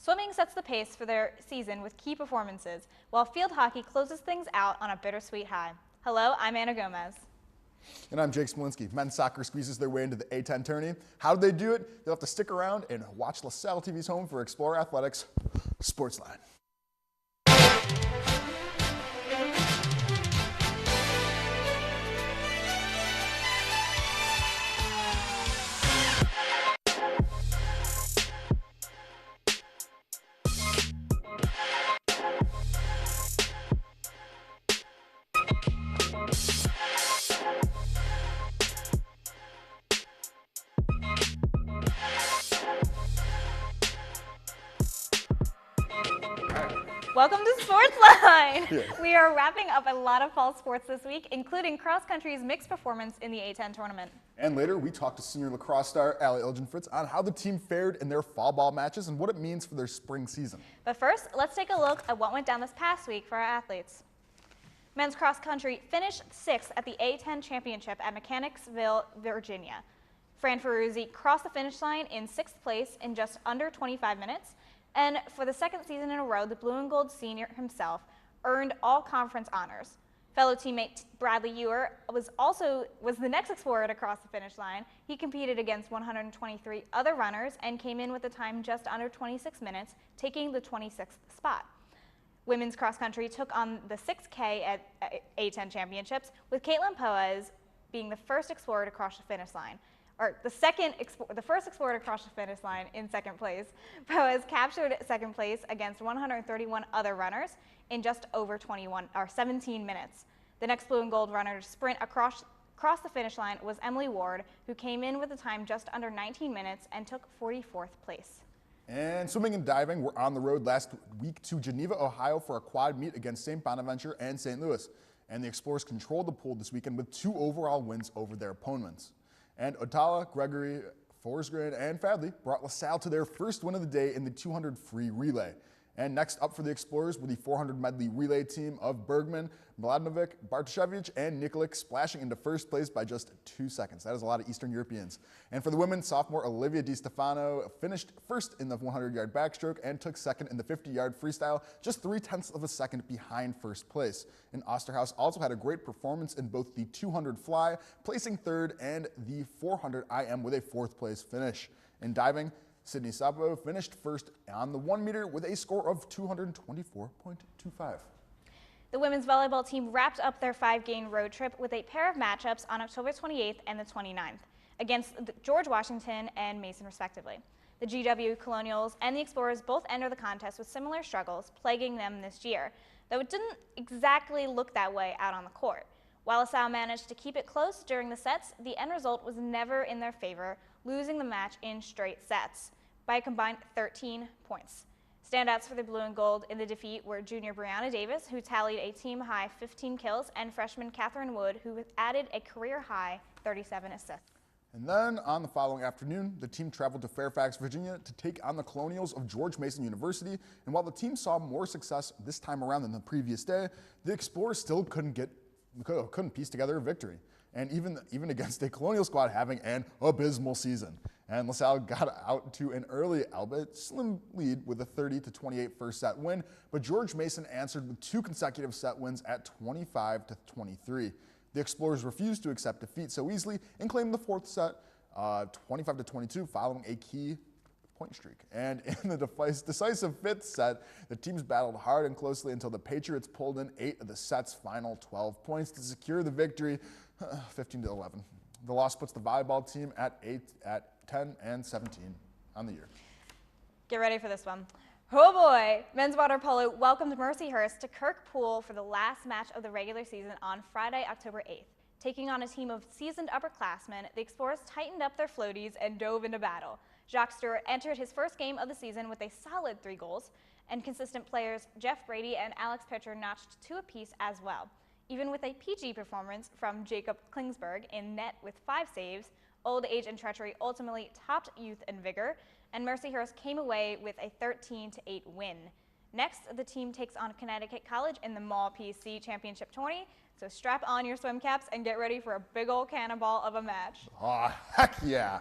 Swimming sets the pace for their season with key performances, while field hockey closes things out on a bittersweet high. Hello, I'm Anna Gomez. And I'm Jake Smolinski. Men's soccer squeezes their way into the A10 tourney. How did they do it? You'll have to stick around and watch Salle TV's home for Explorer Athletics SportsLine. Welcome to SportsLine! Yeah. We are wrapping up a lot of fall sports this week, including cross country's mixed performance in the A10 tournament. And later, we talked to senior lacrosse star Allie Ilgenfritz on how the team fared in their fall ball matches and what it means for their spring season. But first, let's take a look at what went down this past week for our athletes. Men's cross country finished 6th at the A10 championship at Mechanicsville, Virginia. Fran Ferruzzi crossed the finish line in 6th place in just under 25 minutes. And for the second season in a row, the blue and gold senior himself earned all conference honors. Fellow teammate Bradley Ewer was the next explorer to cross the finish line. He competed against 123 other runners and came in with a time just under 26 minutes, taking the 26th spot. Women's cross country took on the 6K at A10 championships, with Caitlin Poez being the first explorer to cross the finish line. The first explorer to cross the finish line in second place. Poez captured second place against 131 other runners in just over 17 minutes. The next blue and gold runner to sprint across the finish line was Emily Ward, who came in with a time just under 19 minutes and took 44th place. And swimming and diving were on the road last week to Geneva, Ohio for a quad meet against St. Bonaventure and St. Louis. And the Explorers controlled the pool this weekend with 2 overall wins over their opponents. And Otala, Gregory, Forsgren, and Fadley brought LaSalle to their first win of the day in the 200 free relay. And next up for the Explorers were the 400 medley relay team of Bergman, Mladenovic, Bartoshevich, and Nikolic, splashing into first place by just 2 seconds. That is a lot of Eastern Europeans. And for the women, sophomore Olivia Di Stefano finished first in the 100-yard backstroke and took second in the 50-yard freestyle, just 0.3 of a second behind first place. And Osterhaus also had a great performance in both the 200 fly, placing third, and the 400 IM with a 4th place finish. In diving, Sydney Sabo finished first on the 1 meter with a score of 224.25. The women's volleyball team wrapped up their 5-game road trip with a pair of matchups on October 28th and the 29th against George Washington and Mason respectively. The GW Colonials and the Explorers both enter the contest with similar struggles plaguing them this year, though it didn't exactly look that way out on the court. While LaSalle managed to keep it close during the sets, the end result was never in their favor, losing the match in straight sets by a combined 13 points. Standouts for the blue and gold in the defeat were junior Brianna Davis, who tallied a team-high 15 kills, and freshman Catherine Wood, who added a career-high 37 assists. And then on the following afternoon, the team traveled to Fairfax, Virginia to take on the Colonials of George Mason University. And while the team saw more success this time around than the previous day, the Explorers still couldn't piece together a victory. And even against a Colonial squad having an abysmal season. And LaSalle got out to an early, albeit slim lead with a 30-28 first set win, but George Mason answered with 2 consecutive set wins at 25-23. The Explorers refused to accept defeat so easily and claimed the 4th set 25-22 following a key point streak. And in the decisive 5th set, the teams battled hard and closely until the Patriots pulled in 8 of the set's final 12 points to secure the victory, 15-11. The loss puts the volleyball team at 10-17 on the year. Get ready for this one. Oh boy! Men's water polo welcomed Mercyhurst to Kirk Pool for the last match of the regular season on Friday, October 8th. Taking on a team of seasoned upperclassmen, the Explorers tightened up their floaties and dove into battle. Jacques Stewart entered his first game of the season with a solid 3 goals, and consistent players Jeff Brady and Alex Pitcher notched 2 apiece as well. Even with a PG performance from Jacob Klingsberg in net with 5 saves, old age and treachery ultimately topped youth and vigor, and Mercyhurst came away with a 13-8 win. Next, the team takes on Connecticut College in the Mall PC Championship tourney, so strap on your swim caps and get ready for a big old cannonball of a match. Oh, heck yeah.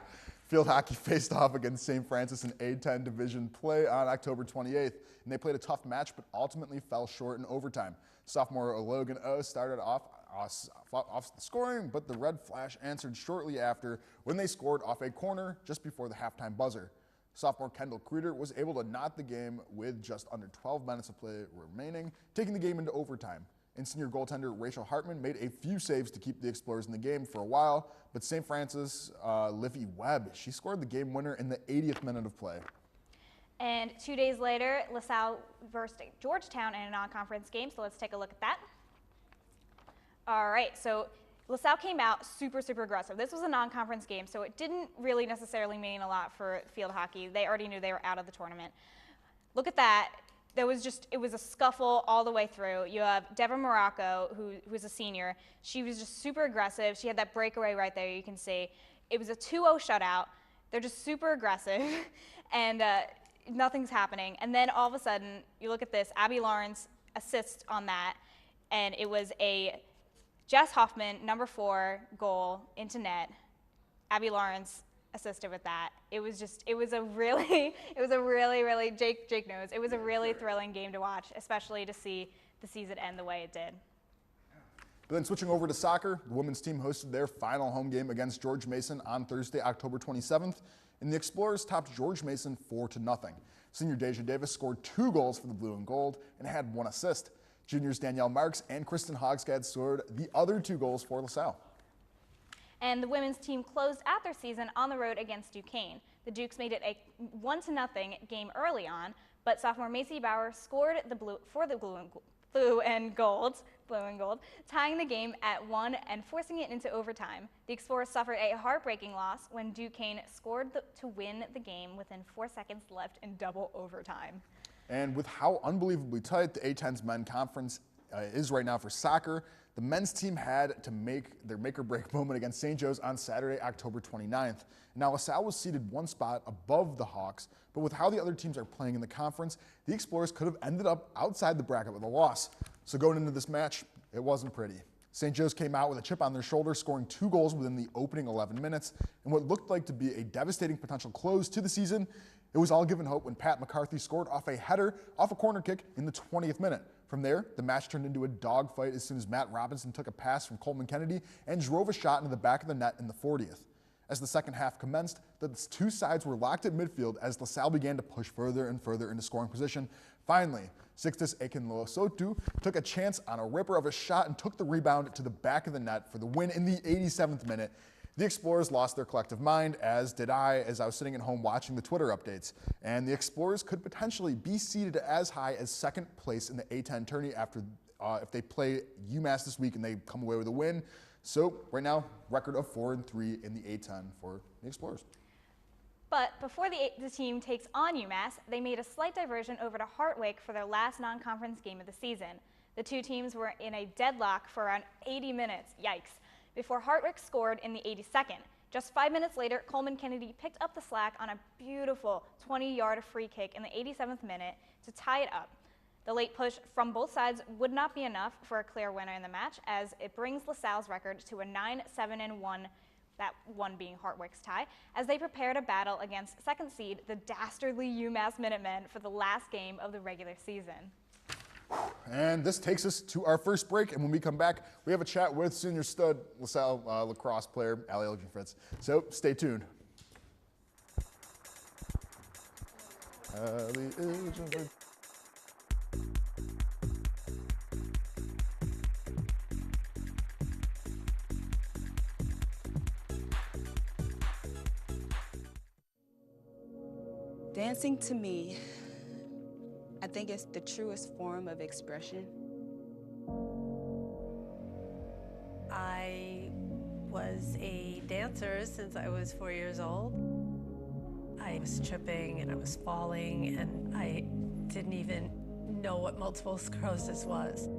Field hockey faced off against St. Francis in A10 division play on October 28th, and they played a tough match but ultimately fell short in overtime. Sophomore Logan O started off the scoring, but the Red Flash answered shortly after when they scored off a corner just before the halftime buzzer. Sophomore Kendall Creeder was able to knot the game with just under 12 minutes of play remaining, taking the game into overtime. And senior goaltender Rachel Hartman made a few saves to keep the Explorers in the game for a while, but St. Francis Livy Webb, she scored the game winner in the 80th minute of play. And 2 days later, LaSalle versed Georgetown in a non-conference game, so let's take a look at that. All right, so LaSalle came out super aggressive. This was a non-conference game, so it didn't really necessarily mean a lot for field hockey. They already knew they were out of the tournament. Look at that. It was a scuffle all the way through. You have Deborah Morocco, who's a senior. She was just super aggressive. She had that breakaway right there, you can see. It was a 2-0 shutout. They're just super aggressive, and nothing's happening. And then all of a sudden, you look at this, Abby Lawrence assists on that, and it was a Jess Hoffman, number 4, goal into net. Abby Lawrence assisted with that. It was a really, Jake knows, it was a really thrilling game to watch, especially to see the season end the way it did. But then switching over to soccer, the women's team hosted their final home game against George Mason on Thursday, October 27th, and the Explorers topped George Mason 4-0. Senior Deja Davis scored 2 goals for the blue and gold and had 1 assist. Juniors Danielle Marks and Kristen Hogsgad scored the other 2 goals for LaSalle. And the women's team closed out their season on the road against Duquesne. The Dukes made it a 1-0 game early on, but sophomore Macy Bauer scored for the blue and gold, tying the game at 1 and forcing it into overtime. The Explorers suffered a heartbreaking loss when Duquesne scored to win the game within 4 seconds left in double overtime. And with how unbelievably tight the A10's men's conference is right now for soccer, the men's team had to make their make-or-break moment against St. Joe's on Saturday, October 29th. Now, LaSalle was seated 1 spot above the Hawks, but with how the other teams are playing in the conference, the Explorers could have ended up outside the bracket with a loss. So going into this match, it wasn't pretty. St. Joe's came out with a chip on their shoulder, scoring 2 goals within the opening 11 minutes, and what looked like to be a devastating potential close to the season. It was all given hope when Pat McCarthy scored off a header off a corner kick in the 20th minute. From there, the match turned into a dogfight as soon as Matt Robinson took a pass from Coleman Kennedy and drove a shot into the back of the net in the 40th. As the second half commenced, the 2 sides were locked at midfield as LaSalle began to push further and further into scoring position. Finally, Sixtus Akinlosotu took a chance on a ripper of a shot and took the rebound to the back of the net for the win in the 87th minute. The Explorers lost their collective mind, as did I, as I was sitting at home watching the Twitter updates. And the Explorers could potentially be seeded as high as 2nd place in the A10 tourney after if they play UMass this week and they come away with a win. So right now, record of 4-3 in the A10 for the Explorers. But before the team takes on UMass, they made a slight diversion over to Hartwick for their last non-conference game of the season. The 2 teams were in a deadlock for around 80 minutes, yikes, before Hartwick scored in the 82nd. Just 5 minutes later, Coleman Kennedy picked up the slack on a beautiful 20-yard free kick in the 87th minute to tie it up. The late push from both sides would not be enough for a clear winner in the match, as it brings LaSalle's record to a 9-7-1, that one being Hartwick's tie, as they prepare to battle against 2nd seed, the dastardly UMass Minutemen, for the last game of the regular season. And this takes us to our first break, and when we come back, we have a chat with senior stud LaSalle lacrosse player Allie Elgin-Fritz. So stay tuned. Allie Elgin-Fritz. Dancing to me, I think it's the truest form of expression. I was a dancer since I was 4 years old. I was tripping and I was falling and I didn't even know what multiple sclerosis was.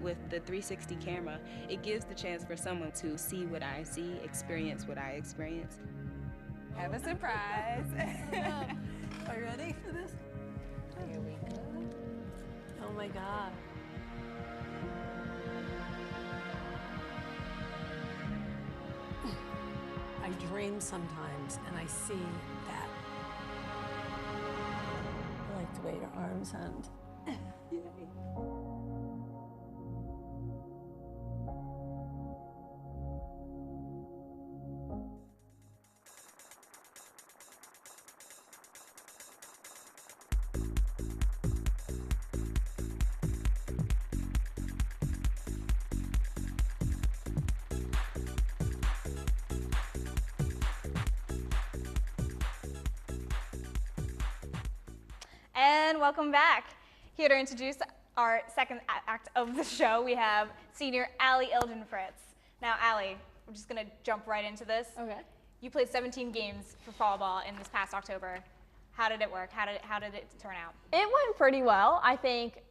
With the 360 camera, it gives the chance for someone to see what I see, experience what I experience. Have a surprise. Are you ready for this? Here we go. Oh my God. I dream sometimes, and I see that. I like the way your arms and. And welcome back. Here to introduce our second act of the show, we have senior Allie Ilden-Fritz. Now, Allie, we're just going to jump right into this. Okay. You played 17 games for fall ball in this past October. How did it work? How did it turn out? It went pretty well. I think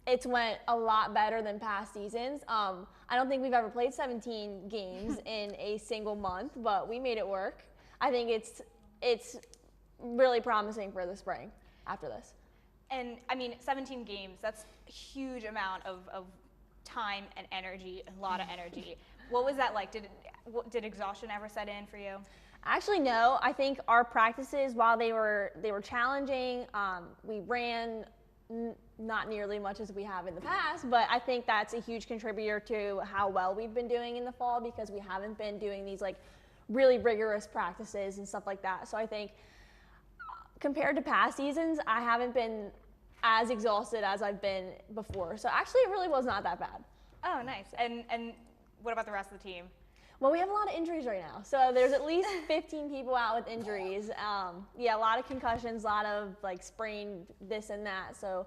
it's went a lot better than past seasons. I don't think we've ever played 17 games in a single month, but we made it work. I think it's really promising for the spring after this. And I mean, 17 games, that's a huge amount of time and energy, a lot of energy. What was that like? Did exhaustion ever set in for you? Actually, no. I think our practices, while they were challenging, we ran not nearly much as we have in the past, but I think that's a huge contributor to how well we've been doing in the fall, because we haven't been doing these like really rigorous practices and stuff like that. So I think compared to past seasons, I haven't been as exhausted as I've been before. So actually, it really was not that bad. Oh, nice. And what about the rest of the team? Well, we have a lot of injuries right now. So there's at least 15 people out with injuries. Yeah, a lot of concussions, a lot of like sprained this and that. So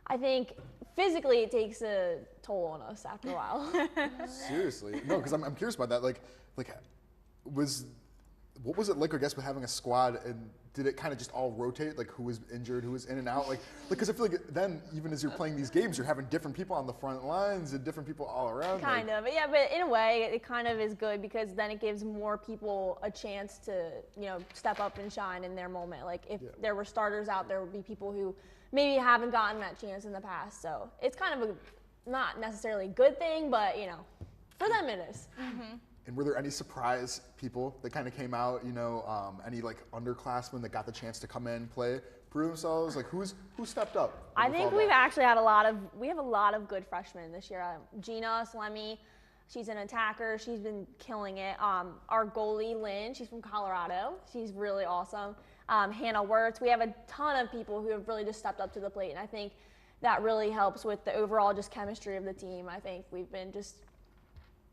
I think physically it takes a toll on us after a while. Seriously? No, because I'm curious about that. Like, what was it like, I guess, with having a squad, and did it kind of just all rotate, like who was injured, who was in and out? Like, because I feel like then, even as you're playing these games, you're having different people on the front lines and different people all around. Kind of, yeah, but in a way, it kind of is good, because then it gives more people a chance to, step up and shine in their moment. Like, if there were starters out, there would be people who maybe haven't gotten that chance in the past. So it's kind of a not necessarily good thing, but, for them it is. Mm-hmm. And were there any surprise people that kind of came out, any like underclassmen that got the chance to come in, play, prove themselves? Like who stepped up? I think we've actually had a lot of good freshmen this year. Gina Slemy, she's an attacker. She's been killing it. Our goalie, Lynn, she's from Colorado. She's really awesome. Hannah Wirtz. We have a ton of people who have really just stepped up to the plate, and I think that really helps with the overall just chemistry of the team. I think we've been just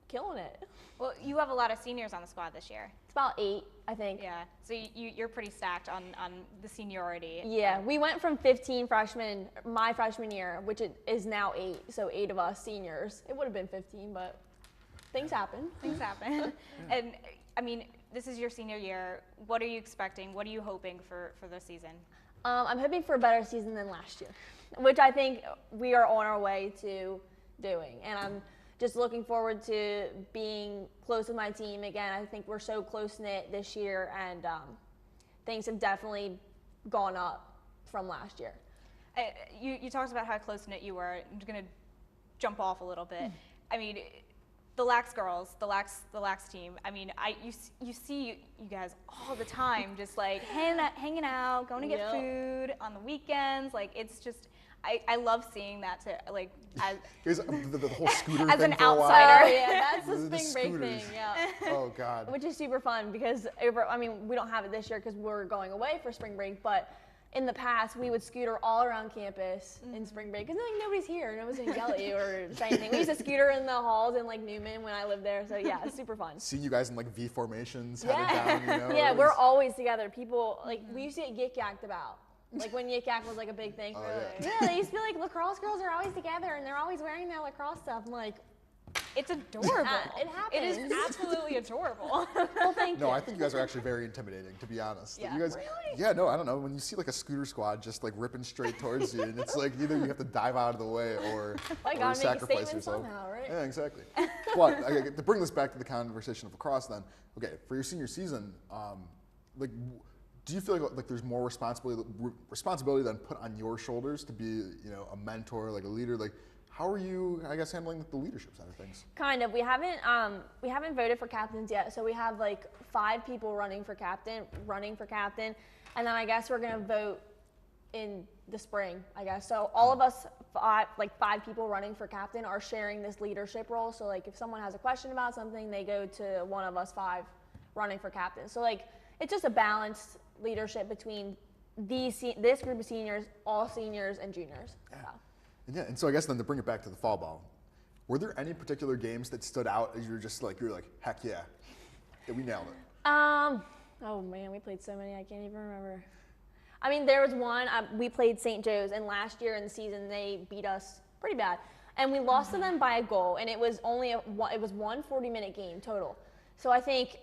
killing it. Well, you have a lot of seniors on the squad this year. It's about 8, I think. Yeah, so you're pretty stacked on the seniority. Yeah, we went from 15 freshmen my freshman year, which is now 8, so 8 of us seniors. It would have been 15, but things happen. Things happen. And, I mean, this is your senior year. What are you expecting? What are you hoping for this season? I'm hoping for a better season than last year, which I think we are on our way to doing. And I'm just looking forward to being close with my team again. I think we're so close-knit this year, and things have definitely gone up from last year. You talked about how close-knit you were. I'm just going to jump off a little bit. I mean, the Lax girls, the Lax team, I mean, you see you guys all the time just like hanging out, going to get food on the weekends. Like, it's just, I love seeing that too. Like, as the whole scooter as thing an for a while. outsider. Oh, yeah, that's the The spring break thing, scooters. yeah. Oh God. Which is super fun, because we don't have it this year because we're going away for spring break, but in the past, we would scooter all around campus in spring break, because like, nobody's here, nobody's gonna yell at you or say anything. We used to scooter in the halls in like Newman when I lived there, so yeah, it's super fun. Seeing you guys in like V formations, Yeah, headed down, yeah, it we're was- always together. People like we used to get yik-yacked about. Like when yik-yak was like a big thing. Oh, Yeah, they used to be like, lacrosse girls are always together and they're always wearing their lacrosse stuff. I'm like, It's adorable. It happens. It is absolutely adorable. well, thank No, you. I think you guys are actually very intimidating, to be honest. Yeah. You guys, Really? Yeah, no, I don't know. When you see like a scooter squad just like ripping straight towards you, and it's like either you have to dive out of the way or, Well, you or gotta make a sacrifice statement yourself. somehow, right? Yeah, exactly. But okay, to bring this back to the conversation of lacrosse, then, okay, for your senior season, like, do you feel like there's more responsibility than put on your shoulders to be, a mentor, like a leader? Like, How are you, I guess, handling the leadership side of things? Kind of. We haven't voted for captains yet, so we have like 5 people running for captain, and then I guess we're gonna vote in the spring, I guess. So all of us, 5 people running for captain, are sharing this leadership role. So like if someone has a question about something, they go to one of us 5 running for captain. So like it's just a balanced leadership between this group of seniors, all seniors and juniors. Yeah. So. Yeah, and so I guess then to bring it back to the fall ball, were there any particular games that stood out as you were like, heck yeah, we nailed it? Oh man, we played so many, I can't even remember. I mean, there was one, we played St. Joe's, and last year in the season, they beat us pretty bad. And we lost to them by a goal, and it was only one 40-minute game total. So I think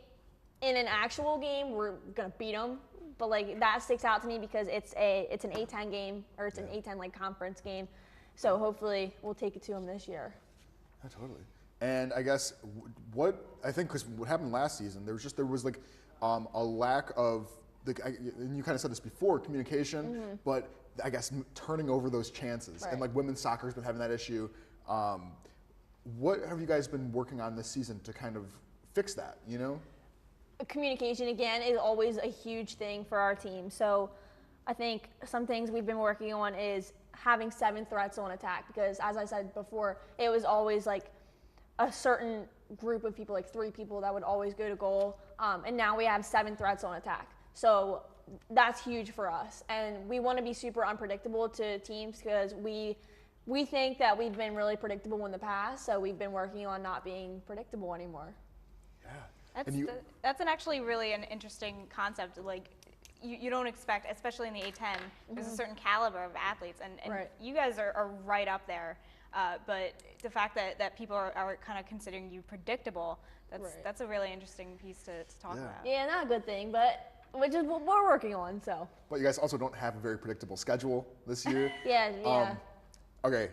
in an actual game, we're gonna beat them, but like that sticks out to me because it's an A10 game, or it's an A10 like conference game. So hopefully we'll take it to them this year. Yeah, totally. And I guess because what happened last season, there was like a lack of, and you kind of said this before, communication, but I guess turning over those chances. Right. And like women's soccer has been having that issue. What have you guys been working on this season to kind of fix that, you know? Communication, again, is always a huge thing for our team. So I think some things we've been working on is having 7 threats on attack, because as I said before, it was always like a certain group of people, like 3 people that would always go to goal. And now we have 7 threats on attack. So that's huge for us. And we want to be super unpredictable to teams because we think that we've been really predictable in the past. So we've been working on not being predictable anymore. Yeah. That's actually really an interesting concept. Like, you don't expect, especially in the A10, there's a certain caliber of athletes, and Right. you guys are right up there. But the fact that people are kind of considering you predictable, that's a really interesting piece to talk about. Yeah, not a good thing, but which is what we're working on. So. But you guys also don't have a very predictable schedule this year. Yeah. Okay,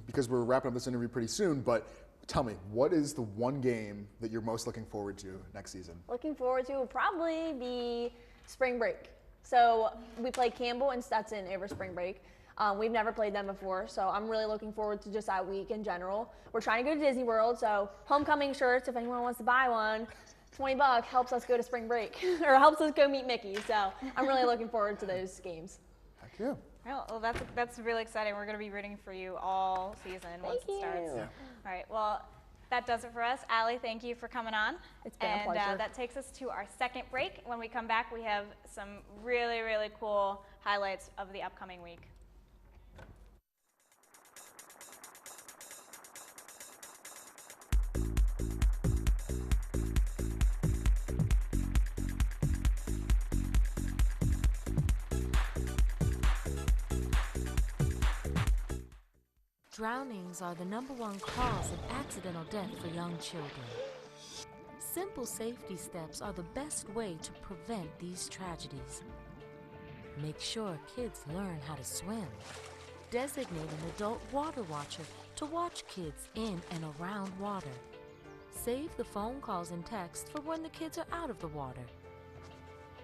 because we're wrapping up this interview pretty soon, but tell me, what is the one game that you're most looking forward to next season? Looking forward to will probably be spring break. So we play Campbell and Stetson over spring break. We've never played them before, so I'm really looking forward to just that week in general. We're trying to go to Disney World, so homecoming shirts, if anyone wants to buy one, $20 helps us go to spring break, or helps us go meet Mickey. So I'm really looking forward to those games. Heck yeah. Well, that's really exciting. We're going to be rooting for you all season once it starts. Yeah. All right, well, that does it for us. Allie, thank you for coming on. It's been a pleasure. And that takes us to our second break. When we come back, we have some really, really cool highlights of the upcoming week. Drownings are the #1 cause of accidental death for young children. Simple safety steps are the best way to prevent these tragedies. Make sure kids learn how to swim. Designate an adult water watcher to watch kids in and around water. Save the phone calls and texts for when the kids are out of the water.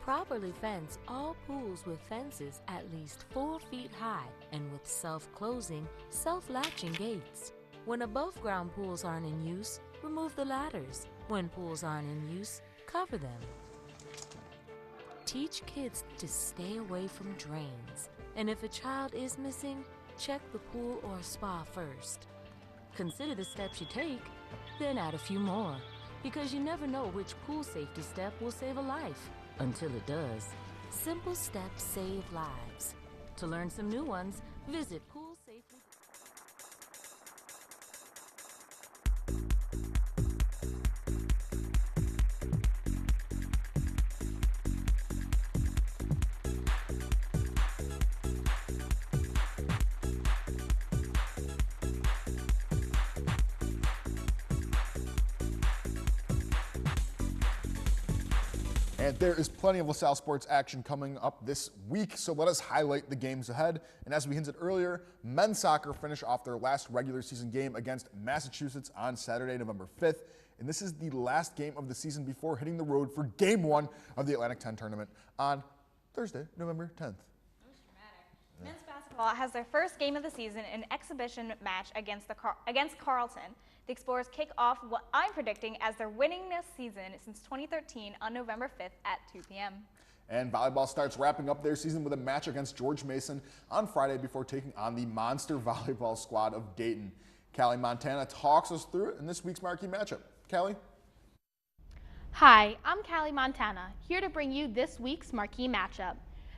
Properly fence all pools with fences at least 4 feet high and with self-closing, self-latching gates. When above-ground pools aren't in use, remove the ladders. When pools aren't in use, cover them. Teach kids to stay away from drains. And if a child is missing, check the pool or spa first. Consider the steps you take, then add a few more, because you never know which pool safety step will save a life. Until it does. Simple steps save lives. To learn some new ones, visit Pool Safely. And there is plenty of LaSalle sports action coming up this week, so let us highlight the games ahead. And as we hinted earlier, men's soccer finished off their last regular season game against Massachusetts on Saturday, November 5th. And this is the last game of the season before hitting the road for Game 1 of the Atlantic 10 tournament on Thursday, November 10th. Men's basketball has their first game of the season, an exhibition match against Carleton. The Explorers kick off what I'm predicting as their winningest season since 2013 on November 5th at 2 p.m. And volleyball starts wrapping up their season with a match against George Mason on Friday before taking on the monster volleyball squad of Dayton. Callie Montana talks us through it in this week's marquee matchup. Callie? Hi, I'm Callie Montana, here to bring you this week's marquee matchup.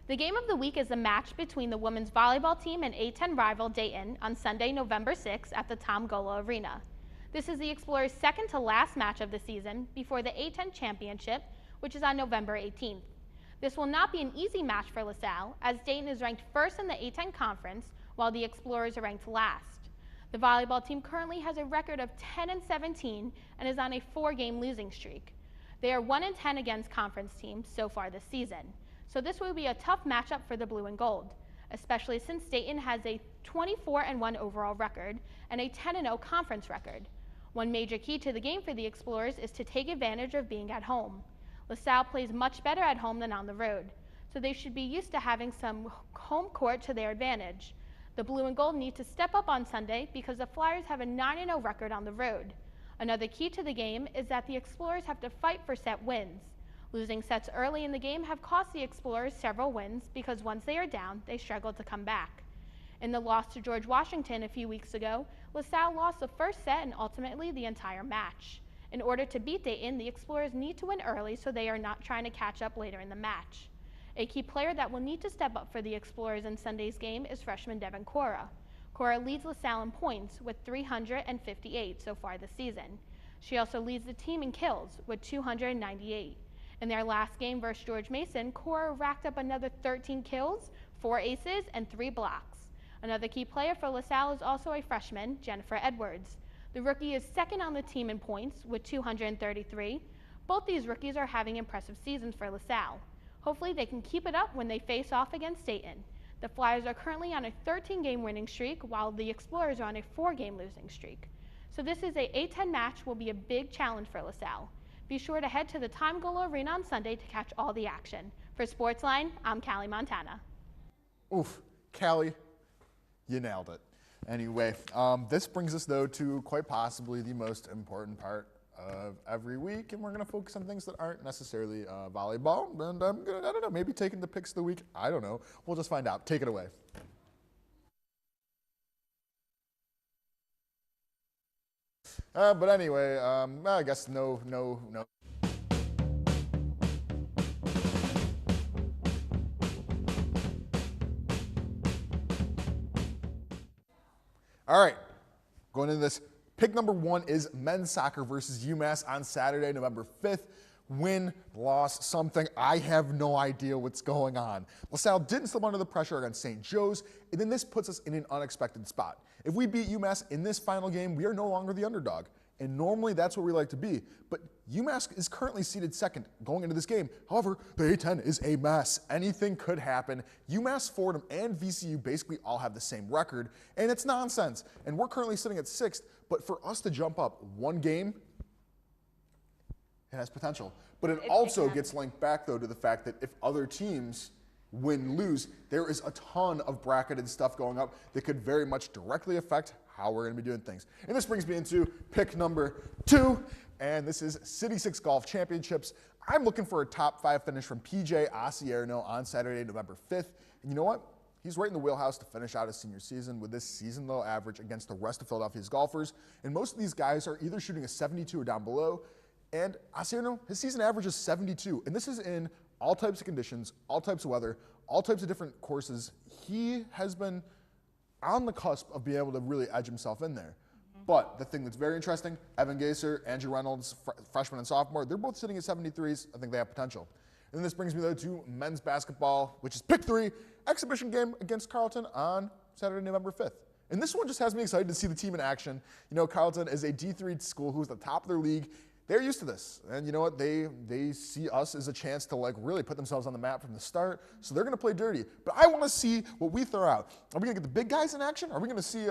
The game of the week is a match between the women's volleyball team and A10 rival Dayton on Sunday, November 6th at the Tom Golo Arena. This is the Explorers' second to last match of the season before the A10 championship, which is on November 18th. This will not be an easy match for LaSalle, as Dayton is ranked first in the A10 conference, while the Explorers are ranked last. The volleyball team currently has a record of 10-17 and is on a 4-game losing streak. They are 1-10 against conference teams so far this season, so this will be a tough matchup for the blue and gold, especially since Dayton has a 24-1 overall record and a 10-0 conference record. One major key to the game for the Explorers is to take advantage of being at home. LaSalle plays much better at home than on the road, so they should be used to having some home court to their advantage. The blue and gold need to step up on Sunday because the Flyers have a 9-0 record on the road. Another key to the game is that the Explorers have to fight for set wins. Losing sets early in the game have cost the Explorers several wins because once they are down, they struggle to come back. In the loss to George Washington a few weeks ago, LaSalle lost the first set and ultimately the entire match. In order to beat Dayton, the Explorers need to win early so they are not trying to catch up later in the match. A key player that will need to step up for the Explorers in Sunday's game is freshman Devin Cora. Cora leads LaSalle in points with 358 so far this season. She also leads the team in kills with 298. In their last game versus George Mason, Cora racked up another 13 kills, 4 aces, and 3 blocks. Another key player for LaSalle is also a freshman, Jennifer Edwards. The rookie is second on the team in points with 233. Both these rookies are having impressive seasons for LaSalle. Hopefully they can keep it up when they face off against Dayton. The Flyers are currently on a 13-game winning streak while the Explorers are on a 4-game losing streak. So this is a A10 match will be a big challenge for LaSalle. Be sure to head to the Tom Golo Arena on Sunday to catch all the action. For SportsLine, I'm Callie Montana. Oof, Callie, you nailed it. Anyway, this brings us, though, to quite possibly the most important part of every week, and we're going to focus on things that aren't necessarily volleyball, and I'm going to, I don't know, maybe taking the picks of the week. I don't know. We'll just find out. Take it away. But anyway, I guess no. All right, going into this, pick number 1 is men's soccer versus UMass on Saturday, November 5th. Win, loss, something. I have no idea what's going on. LaSalle didn't slip under the pressure against St. Joe's, and then this puts us in an unexpected spot. If we beat UMass in this final game, we are no longer the underdog. And normally that's what we like to be. But UMass is currently seated second going into this game. However, the A10 is a mess. Anything could happen. UMass, Fordham, and VCU basically all have the same record, and it's nonsense. And we're currently sitting at 6th, but for us to jump up 1 game, it has potential. But it also gets linked back, though, to the fact that if other teams win, lose, there is a ton of bracketed stuff going up that could very much directly affect how we're going to be doing things. And this brings me into pick number 2, and this is City 6 Golf Championships. I'm looking for a top 5 finish from PJ Asierno on Saturday, November 5th. And you know what? He's right in the wheelhouse to finish out his senior season with this season-low average against the rest of Philadelphia's golfers. And most of these guys are either shooting a 72 or down below. And Asierno, his season average is 72. And this is in all types of conditions, all types of weather, all types of different courses. He has been on the cusp of being able to really edge himself in there. But the thing that's very interesting, Evan Gaser, Andrew Reynolds, freshman and sophomore, they're both sitting at 73s. I think they have potential. And then this brings me, though, to men's basketball, which is pick 3, exhibition game against Carleton on Saturday, November 5th. And this one just has me excited to see the team in action. You know, Carleton is a D3 school who's the top of their league. They're used to this, and you know what? They see us as a chance to like really put themselves on the map from the start, so they're going to play dirty. But I want to see what we throw out. Are we going to get the big guys in action? Are we going to see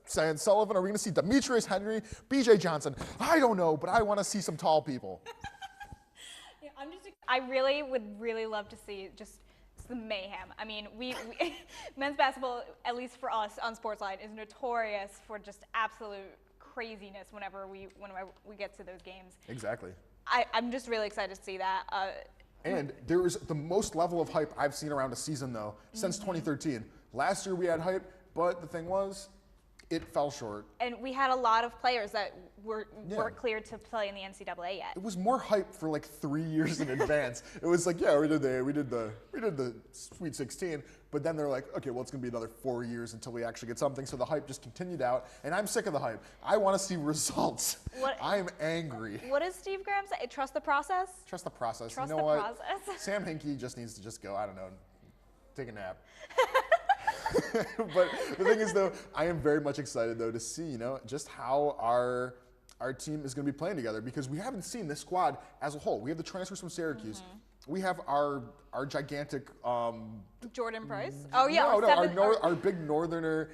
Sam Sullivan? Are we going to see Demetrius Henry, B.J. Johnson? I don't know, but I want to see some tall people. I really would love to see just mayhem. I mean, we men's basketball, at least for us on SportsLine, is notorious for just absolute craziness whenever we get to those games. Exactly. I'm just really excited to see that. And there is the most level of hype I've seen around a season, though, since 2013. Last year we had hype, but the thing was, it fell short. And we had a lot of players that weren't cleared to play in the NCAA yet. It was more hype for like 3 years in advance. It was like, yeah, we did the Sweet 16, but then they're like, okay, well, it's gonna be another 4 years until we actually get something. So the hype just continued out, and I'm sick of the hype. I want to see results. I'm angry. What does Steve Graham say? Trust the process. Trust the process. Trust you know the what? process. Sam Hinkie just needs to just go. I don't know, take a nap. But the thing is, though, I am very much excited, though, to see, just how our team is going to be playing together, because we haven't seen this squad as a whole. We have the transfers from Syracuse. We have our gigantic Jordan Price. Oh yeah. Our big northerner.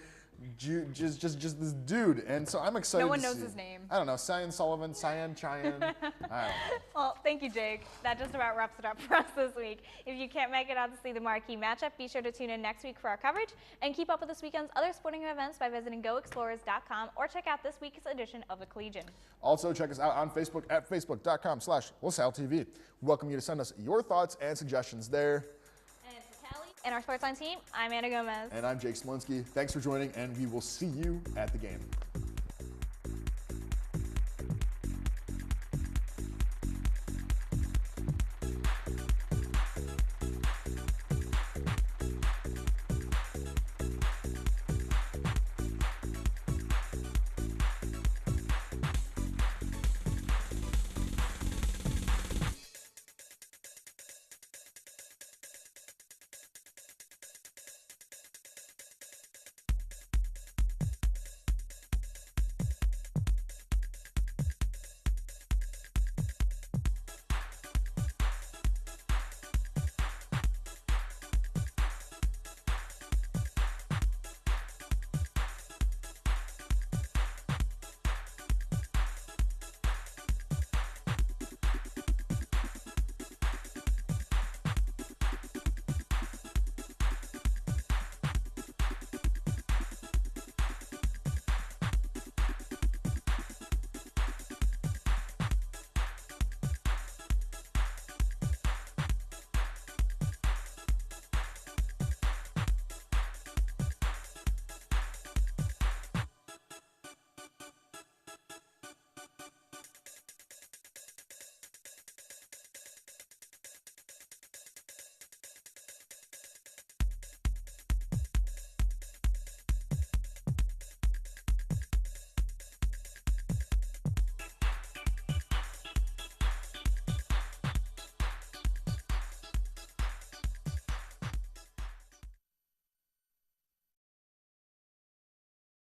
Just this dude, and so I'm excited. No one to knows see. his name. I don't know, Cyan Sullivan, Cyan Chyan. I don't know. Well, thank you, Jake. That just about wraps it up for us this week. If you can't make it out to see the marquee matchup, be sure to tune in next week for our coverage, and keep up with this weekend's other sporting events by visiting goexplorers.com or check out this week's edition of the Collegian. Also, check us out on Facebook at facebook.com/LaSalle TV. We welcome you to send us your thoughts and suggestions there. And our SportsLine team, I'm Anna Gomez. And I'm Jake Smolinski. Thanks for joining, and we will see you at the game.